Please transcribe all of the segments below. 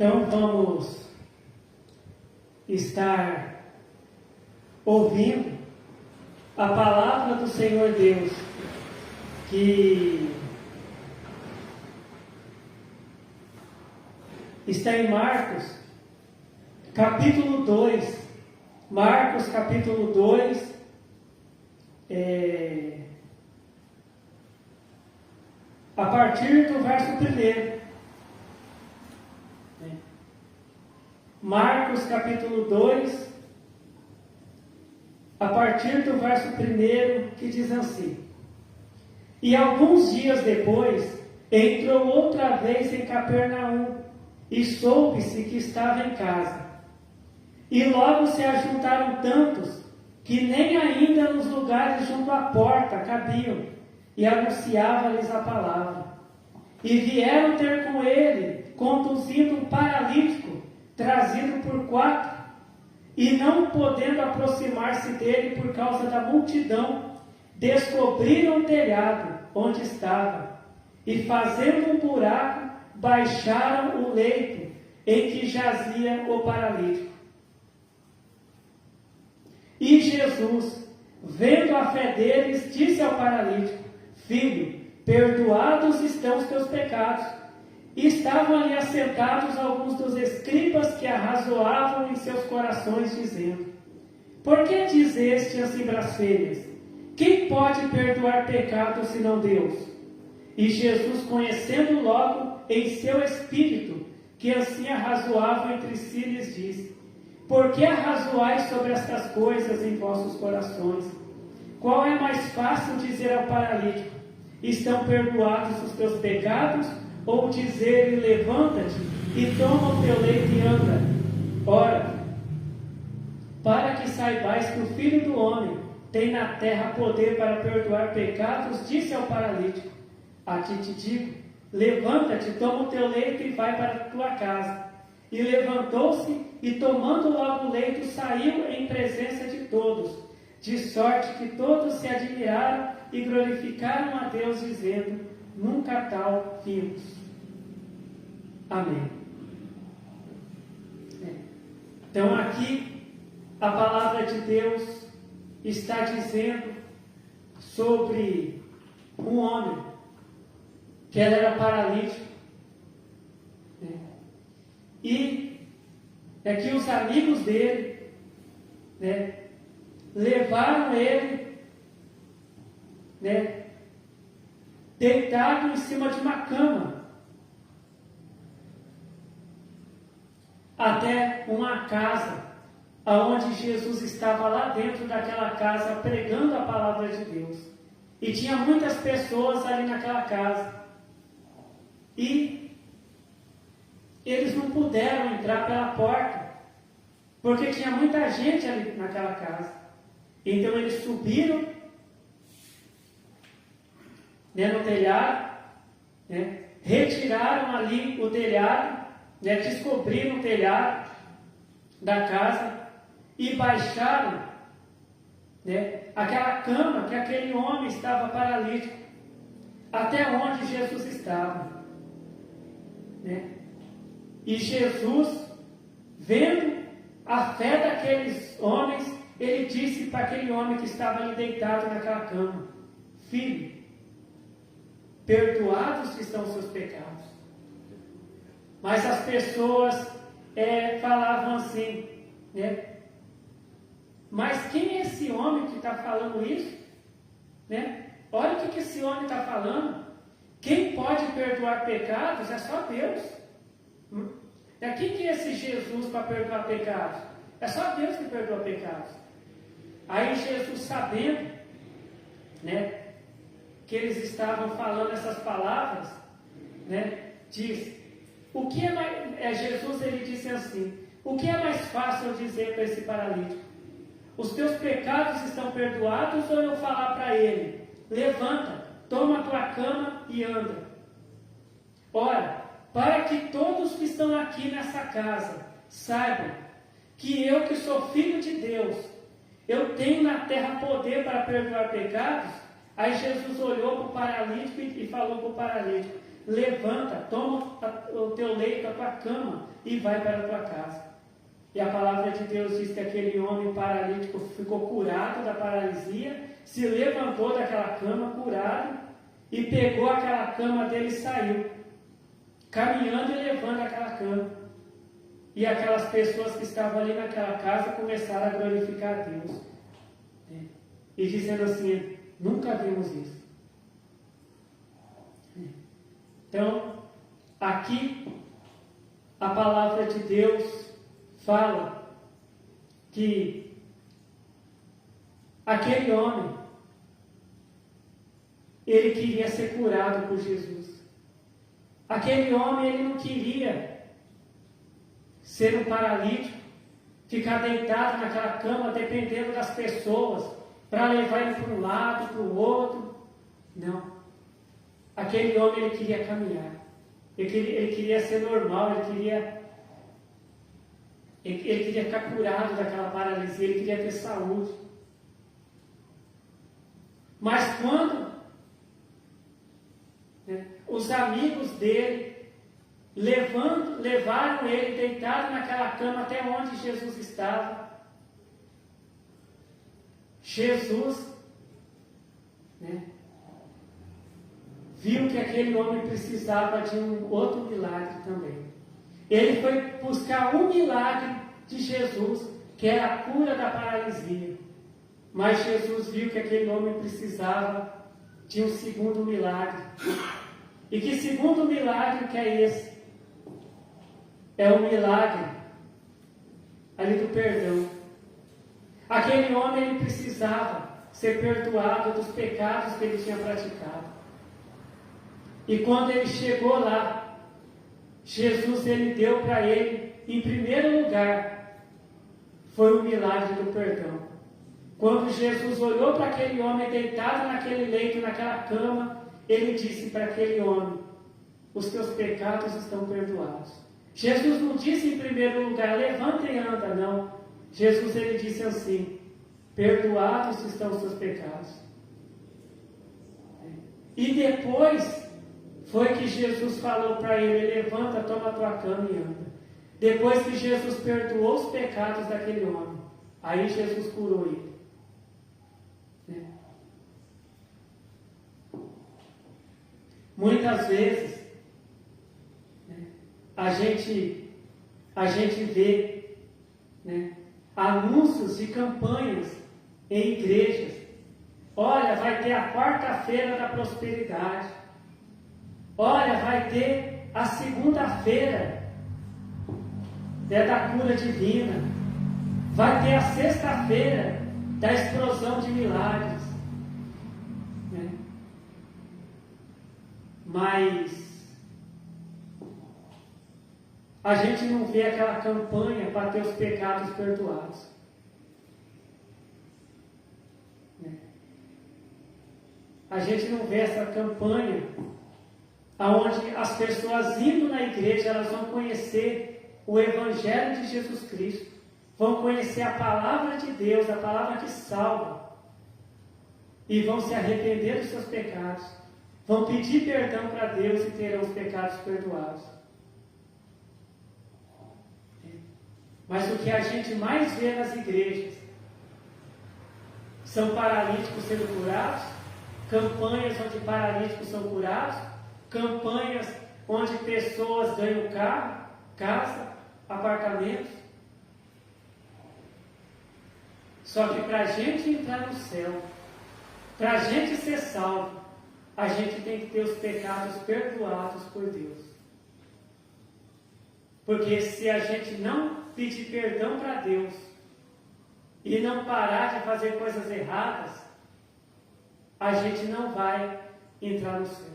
Então vamos estar ouvindo a palavra do Senhor Deus, que está em Marcos, capítulo 2. Marcos, capítulo 2, a partir do verso 1. Marcos, capítulo 2, a partir do verso 1, que diz assim: E alguns dias depois, entrou outra vez em Capernaum, e soube-se que estava em casa. E logo se ajuntaram tantos, que nem ainda nos lugares junto à porta cabiam, e anunciava-lhes a palavra. E vieram ter com ele, conduzindo um paralítico, trazido por 4, e não podendo aproximar-se dele por causa da multidão, descobriram o telhado onde estava, e fazendo um buraco, baixaram o leito em que jazia o paralítico. E Jesus, vendo a fé deles, disse ao paralítico: Filho, perdoados estão os teus pecados. E estavam ali assentados alguns dos escribas que arrazoavam em seus corações, dizendo: Por que diz este assim blasfêmias? Quem pode perdoar pecados senão Deus? E Jesus, conhecendo logo em seu espírito que assim arrazoavam entre si, lhes disse: Por que arrazoais sobre estas coisas em vossos corações? Qual é mais fácil dizer ao paralítico: Estão perdoados os teus pecados? Ou dizer-lhe: Levanta-te e toma o teu leito e anda? Ora, para que saibais que o Filho do Homem tem na terra poder para perdoar pecados, disse ao paralítico: A ti te digo, levanta-te, toma o teu leito e vai para a tua casa. E levantou-se e, tomando logo o leito, saiu em presença de todos, de sorte que todos se admiraram e glorificaram a Deus, dizendo: Nunca tal vimos. Amém. Então aqui a palavra de Deus está dizendo sobre um homem que era paralítico, e que os amigos dele levaram ele deitado em cima de uma cama até uma casa, aonde Jesus estava lá dentro daquela casa pregando a palavra de Deus. E tinha muitas pessoas ali naquela casa. E eles não puderam entrar pela porta, porque tinha muita gente ali naquela casa. Então eles subiram no telhado, retiraram ali o telhado, descobriram o telhado da casa e baixaram aquela cama que aquele homem estava paralítico, até onde Jesus estava. E Jesus, vendo a fé daqueles homens, ele disse para aquele homem que estava ali deitado naquela cama: Filho, perdoados estão os seus pecados. Mas as pessoas falavam assim, mas quem é esse homem que está falando isso? Olha o que esse homem está falando. Quem pode perdoar pecados é só Deus. Quem que é esse Jesus para perdoar pecados? É só Deus que perdoa pecados. Aí Jesus, sabendo que eles estavam falando essas palavras, diz: o que é mais, Jesus, ele disse assim: o que é mais fácil eu dizer para esse paralítico? Os teus pecados estão perdoados? Ou eu falar para ele: levanta, toma a tua cama e anda? Ora, para que todos que estão aqui nessa casa saibam que eu, que sou filho de Deus, eu tenho na terra poder para perdoar pecados, Aí Jesus olhou para o paralítico e falou para o paralítico: levanta, toma o teu leito, a tua cama e vai para a tua casa. E a palavra de Deus diz que aquele homem paralítico ficou curado da paralisia, se levantou daquela cama curado e pegou aquela cama dele e saiu, caminhando e levando aquela cama. E aquelas pessoas que estavam ali naquela casa começaram a glorificar a Deus, né? E dizendo assim: nunca vimos isso. Então, aqui a palavra de Deus fala que aquele homem, ele queria ser curado por Jesus. Aquele homem, ele não queria ser um paralítico, ficar deitado naquela cama, dependendo das pessoas, para levar ele para um lado, para o outro. Não. Aquele homem, ele queria caminhar. Ele queria ser normal, ele queria ficar curado daquela paralisia, ele queria ter saúde. Mas quando os amigos dele levaram ele deitado naquela cama até onde Jesus estava, Jesus viu que aquele homem precisava de um outro milagre também. Ele foi buscar um milagre de Jesus, que era a cura da paralisia. Mas Jesus viu que aquele homem precisava de um segundo milagre. E que segundo milagre que é esse? É o milagre ali do perdão. Aquele homem, ele precisava ser perdoado dos pecados que ele tinha praticado. E quando ele chegou lá, Jesus, ele deu para ele, em primeiro lugar, foi o milagre do perdão. Quando Jesus olhou para aquele homem deitado naquele leito, naquela cama, ele disse para aquele homem: os teus pecados estão perdoados. Jesus não disse em primeiro lugar: levanta e anda, não. Jesus, ele disse assim: perdoados estão os teus pecados. E depois foi que Jesus falou para ele: levanta, toma a tua cama e anda. Depois que Jesus perdoou os pecados daquele homem, aí Jesus curou ele. Muitas vezes a gente vê anúncios de campanhas em igrejas. Olha, vai ter a quarta-feira da prosperidade. Olha, vai ter a segunda-feira da cura divina. Vai ter a sexta-feira da explosão de milagres. Mas a gente não vê aquela campanha para ter os pecados perdoados. A gente não vê essa campanha onde as pessoas indo na igreja, elas vão conhecer o Evangelho de Jesus Cristo, vão conhecer a palavra de Deus, a palavra que salva, e vão se arrepender dos seus pecados, vão pedir perdão para Deus e terão os pecados perdoados. Mas o que a gente mais vê nas igrejas são paralíticos sendo curados, campanhas onde paralíticos são curados, campanhas onde pessoas ganham carro, casa, apartamentos. Só que para a gente entrar no céu, para a gente ser salvo, a gente tem que ter os pecados perdoados por Deus. Porque se a gente não pedir perdão para Deus e não parar de fazer coisas erradas, a gente não vai entrar no céu.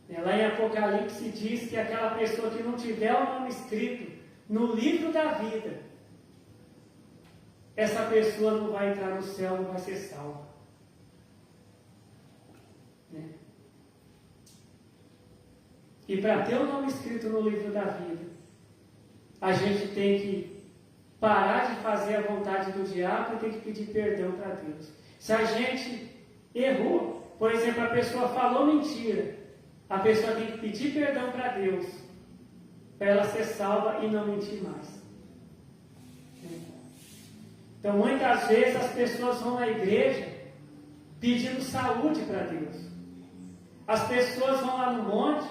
Lá em Apocalipse diz que aquela pessoa que não tiver o nome escrito no livro da vida, essa pessoa não vai entrar no céu, não vai ser salva. E para ter o nome escrito no livro da vida, a gente tem que parar de fazer a vontade do diabo e tem que pedir perdão para Deus. Se a gente errou. Por exemplo, a pessoa falou mentira. A pessoa tem que pedir perdão para Deus, para ela ser salva e não mentir mais. Então, muitas vezes as pessoas vão à igreja pedindo saúde para Deus. As pessoas vão lá no monte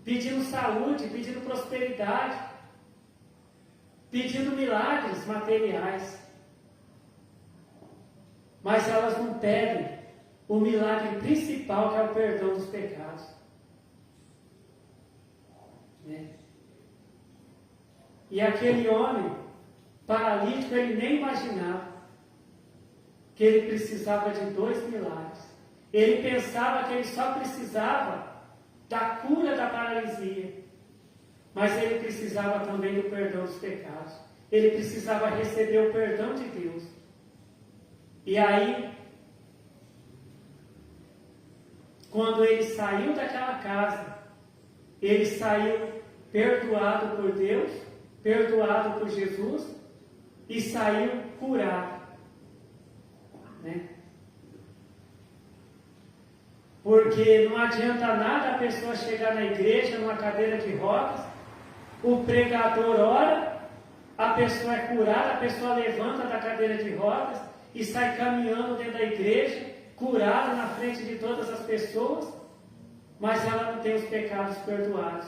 pedindo saúde, pedindo prosperidade, pedindo milagres materiais. Mas elas não pedem o milagre principal, que é o perdão dos pecados. E aquele homem paralítico, ele nem imaginava que ele precisava de 2 milagres. Ele pensava que ele só precisava da cura da paralisia, mas ele precisava também do perdão dos pecados. Ele precisava receber o perdão de Deus. E aí, quando ele saiu daquela casa, ele saiu perdoado por Deus, perdoado por Jesus, e saiu curado. Porque não adianta nada a pessoa chegar na igreja numa cadeira de rodas, o pregador ora, a pessoa é curada, a pessoa levanta da cadeira de rodas e sai caminhando dentro da igreja, curada na frente de todas as pessoas, mas ela não tem os pecados perdoados.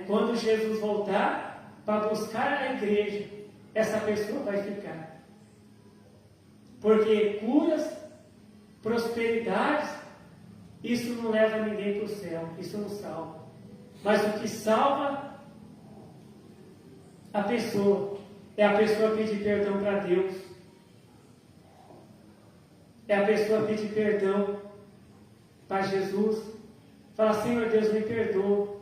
Quando Jesus voltar para buscar a igreja, essa pessoa vai ficar. Porque curas, prosperidades, isso não leva ninguém para o céu, isso não salva. Mas o que salva a pessoa é a pessoa pedir perdão para Deus. É a pessoa pedir perdão para Jesus. Fala, Senhor Deus, me perdoa.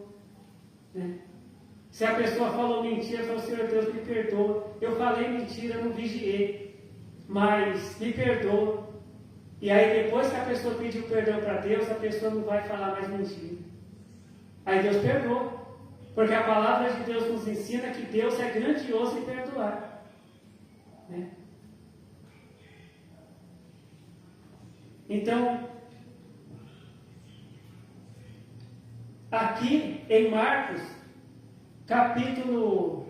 Se a pessoa falou mentira, fala, Senhor Deus, me perdoa. Eu falei mentira, não vigiei, mas me perdoa. E aí depois que a pessoa pediu perdão para Deus, a pessoa não vai falar mais mentira. Aí Deus perdoa. Porque a palavra de Deus nos ensina que Deus é grandioso em perdoar. Então, aqui em Marcos, capítulo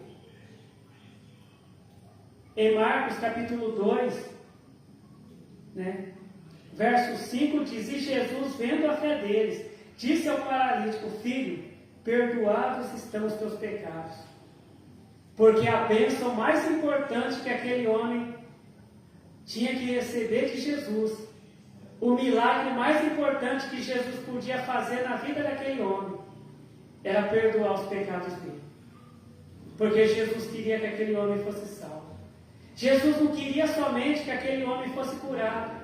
2, verso 5 diz: E Jesus, vendo a fé deles, disse ao paralítico: Filho, perdoados estão os teus pecados. Porque a bênção mais importante que aquele homem tinha que receber de Jesus, o milagre mais importante que Jesus podia fazer na vida daquele homem, era perdoar os pecados dele. Porque Jesus queria que aquele homem fosse salvo. Jesus não queria somente que aquele homem fosse curado.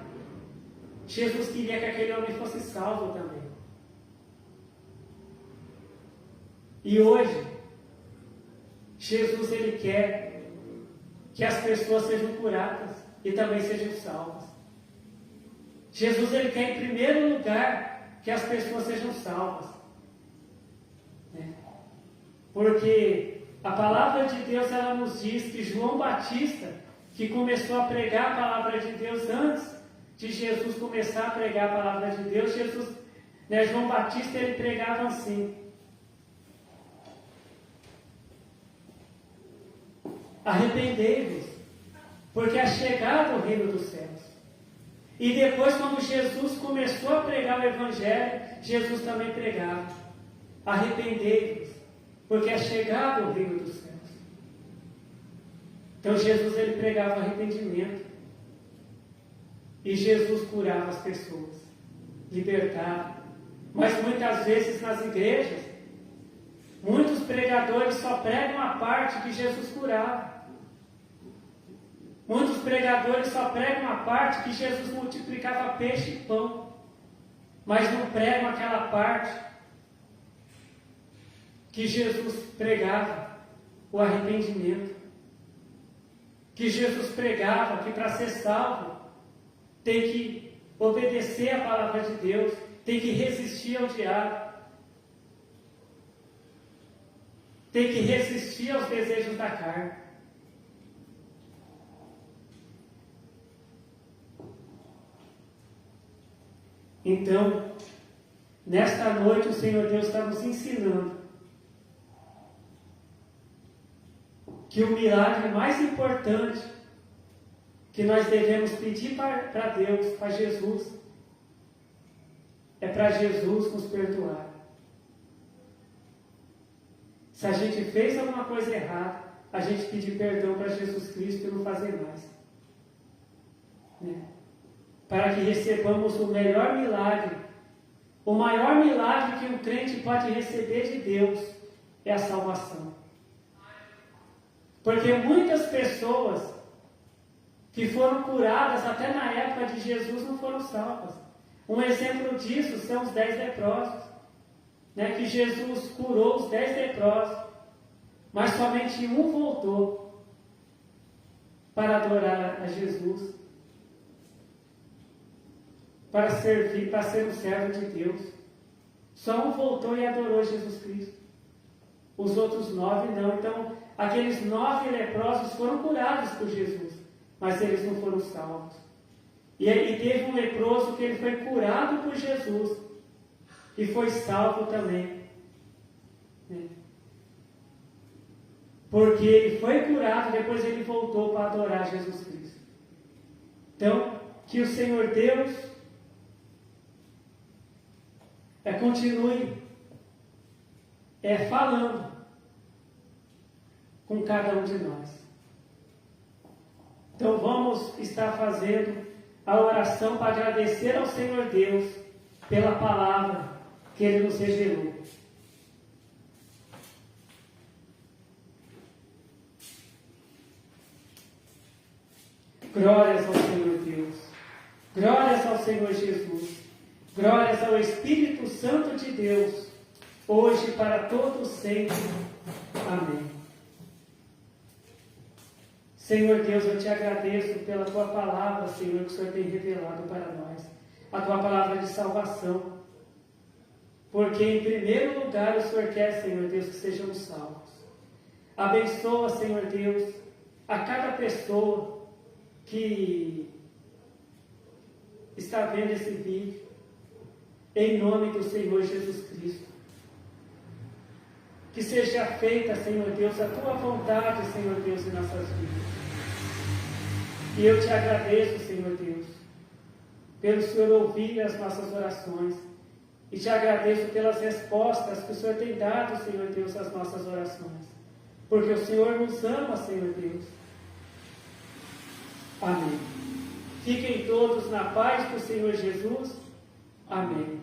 Jesus queria que aquele homem fosse salvo também. E hoje, Jesus, ele quer que as pessoas sejam curadas e também sejam salvas. Jesus, ele quer, em primeiro lugar, que as pessoas sejam salvas. Porque a palavra de Deus, ela nos diz que João Batista, que começou a pregar a palavra de Deus antes de Jesus começar a pregar a palavra de Deus, João Batista, ele pregava assim: arrependei-vos, porque é chegado o reino dos céus. E depois, quando Jesus começou a pregar o Evangelho, Jesus também pregava: arrependei-vos, porque é chegado o reino dos céus. Então Jesus, ele pregava arrependimento. E Jesus curava as pessoas, libertava. Mas muitas vezes nas igrejas, muitos pregadores só pregam a parte que Jesus curava. Muitos pregadores só pregam a parte que Jesus multiplicava peixe e pão, mas não pregam aquela parte que Jesus pregava, o arrependimento. Que Jesus pregava que para ser salvo tem que obedecer a palavra de Deus, tem que resistir ao diabo, tem que resistir aos desejos da carne. Então, nesta noite o Senhor Deus está nos ensinando que o milagre mais importante que nós devemos pedir para Deus, para Jesus, é para Jesus nos perdoar. Se a gente fez alguma coisa errada, a gente pedir perdão para Jesus Cristo e não fazer mais. Né? Para que recebamos o melhor milagre, o maior milagre que um crente pode receber de Deus é a salvação. Porque muitas pessoas que foram curadas até na época de Jesus não foram salvas. Um exemplo disso são os 10 leprosos, né? Que Jesus curou os 10 leprosos, mas somente um voltou para adorar a Jesus, para servir, para ser um servo de Deus. Só um voltou e adorou Jesus Cristo. Os outros 9 não. Então, aqueles 9 leprosos foram curados por Jesus, mas eles não foram salvos. E teve um leproso que ele foi curado por Jesus e foi salvo também. Porque ele foi curado, depois ele voltou para adorar Jesus Cristo. Então, que o Senhor Deus continue falando com cada um de nós. Então vamos estar fazendo a oração para agradecer ao Senhor Deus pela palavra que Ele nos revelou. Glórias ao Senhor Deus, glórias ao Senhor Jesus, glórias ao Espírito Santo de Deus, hoje e para todos sempre. Amém. Senhor Deus, eu te agradeço pela Tua palavra, Senhor, que o Senhor tem revelado para nós. A Tua palavra de salvação. Porque em primeiro lugar o Senhor quer, Senhor Deus, que sejamos salvos. Abençoa, Senhor Deus, a cada pessoa que está vendo esse vídeo. Em nome do Senhor Jesus Cristo. Que seja feita, Senhor Deus, a Tua vontade, Senhor Deus, em nossas vidas. E eu te agradeço, Senhor Deus, pelo Senhor ouvir as nossas orações. E te agradeço pelas respostas que o Senhor tem dado, Senhor Deus, às nossas orações. Porque o Senhor nos ama, Senhor Deus. Amém. Fiquem todos na paz do Senhor Jesus. Amém.